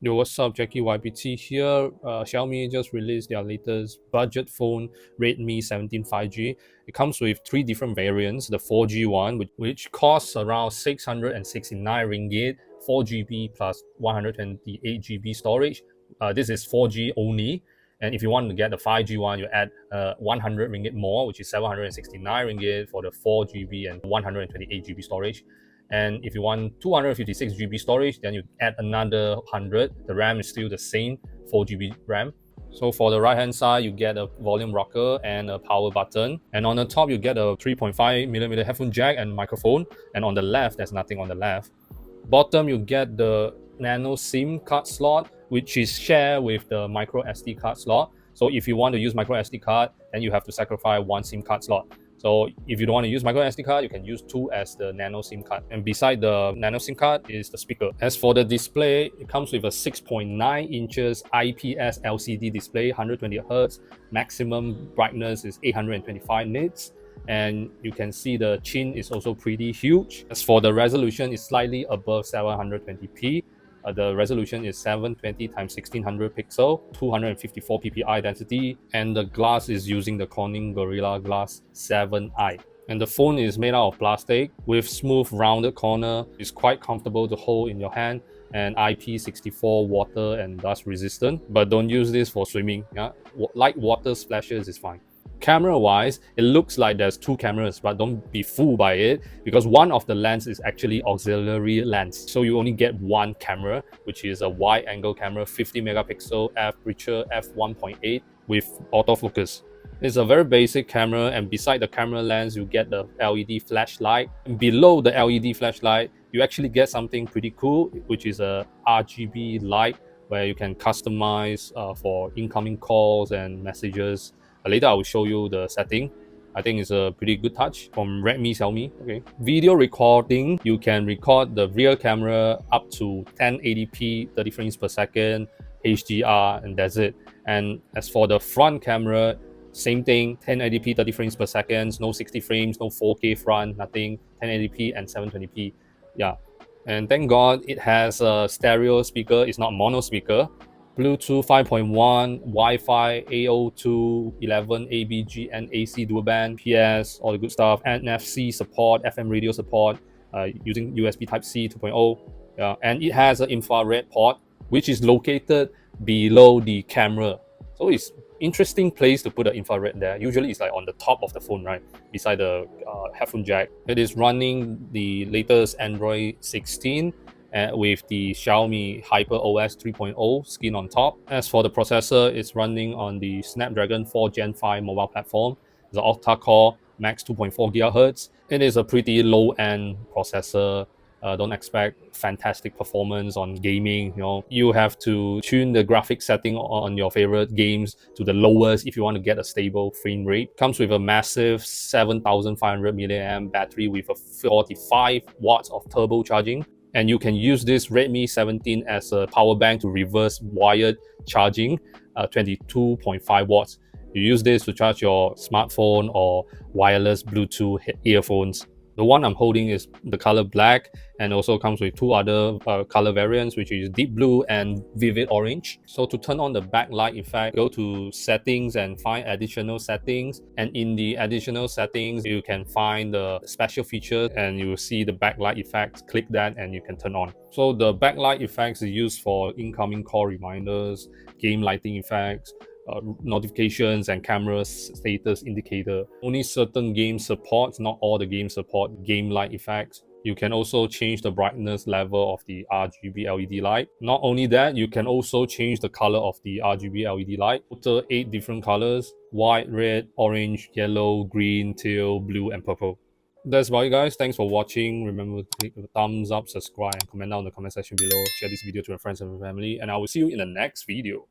Yo, what's up, Jackie YPT here. Xiaomi just released their latest budget phone, Redmi 17 5G. It comes with three different variants. The 4G one, which costs around 669 ringgit, 4GB plus 128GB storage. This is 4G only. And if you want to get the 5G one, you add 100 ringgit more, which is 769 ringgit for the 4GB and 128GB storage. And if you want 256GB storage, then you add another 100. The RAM is still the same, 4GB RAM. So for the right hand side, you get a volume rocker and a power button. And on the top, you get a 3.5mm headphone jack and microphone. And on the left, there's nothing on the left. Bottom, you get the nano SIM card slot, which is shared with the micro SD card slot. So if you want to use micro SD card, then you have to sacrifice one SIM card slot. So if you don't want to use micro SD card, you can use two as the nano SIM card. And beside the nano SIM card is the speaker. As for the display, it comes with a 6.9 inches IPS LCD display, 120 Hz. Maximum brightness is 825 nits. And you can see the chin is also pretty huge. As for the resolution, it's slightly above 720p. The resolution is 720 x 1600 pixel, 254 ppi density, and the glass is using the Corning Gorilla Glass 7i. And the phone is made out of plastic with smooth rounded corner. It's quite comfortable to hold in your hand, and IP64 water and dust resistant. But don't use this for swimming. Yeah? Light water splashes is fine. Camera wise, it looks like there's two cameras, but don't be fooled by it because one of the lens is actually auxiliary lens. So you only get one camera, which is a wide angle camera, 50 megapixel aperture f1.8 with autofocus. It's a very basic camera, and beside the camera lens, you get the LED flashlight. And below the LED flashlight, you actually get something pretty cool, which is a RGB light where you can customize for incoming calls and messages. Later, I will show you the setting. I think it's a pretty good touch from Redmi, Xiaomi. Okay. Video recording, you can record the rear camera up to 1080p, 30 frames per second, HDR, and that's it. And as for the front camera, same thing, 1080p, 30 frames per second, no 60 frames, no 4K front, nothing, 1080p and 720p. Yeah. And thank God it has a stereo speaker, it's not mono speaker. Bluetooth 5.1, Wi-Fi, AO2, 11, ABG, and AC dual band, PS, all the good stuff, NFC support, FM radio support, using USB Type-C 2.0. And it has an infrared port, which is located below the camera. So it's interesting place to put an infrared there. Usually it's like on the top of the phone, right? Beside the headphone jack. It is running the latest Android 16 with the Xiaomi Hyper OS 3.0 skin on top. As for the processor, it's running on the Snapdragon 4 Gen 5 mobile platform. It's an octa-core, max 2.4 GHz. It is a pretty low-end processor. Don't expect fantastic performance on gaming. You have to tune the graphics setting on your favorite games to the lowest if you want to get a stable frame rate. Comes with a massive 7,500 mAh battery with a 45 watts of turbo charging. And you can use this Redmi 17 as a power bank to reverse wired charging, 22.5 watts. You use this to charge your smartphone or wireless Bluetooth earphones. The one I'm holding is the color black, and also comes with two other color variants, which is deep blue and vivid orange. So to turn on the backlight effect, go to settings and find additional settings. And in the additional settings, you can find the special features and you will see the backlight effect. Click that and you can turn on. So the backlight effects is used for incoming call reminders, game lighting effects, notifications, and camera status indicator. Only certain games support, not all the games support game light effects. You can also change the brightness level of the RGB LED light. Not only that, you can also change the color of the RGB LED light. Total 8 different colors: white, red, orange, yellow, green, teal, blue, and purple. That's about it, guys. Thanks for watching. Remember to click the thumbs up, subscribe, and comment down in the comment section below. Share this video to your friends and family, and I will see you in the next video.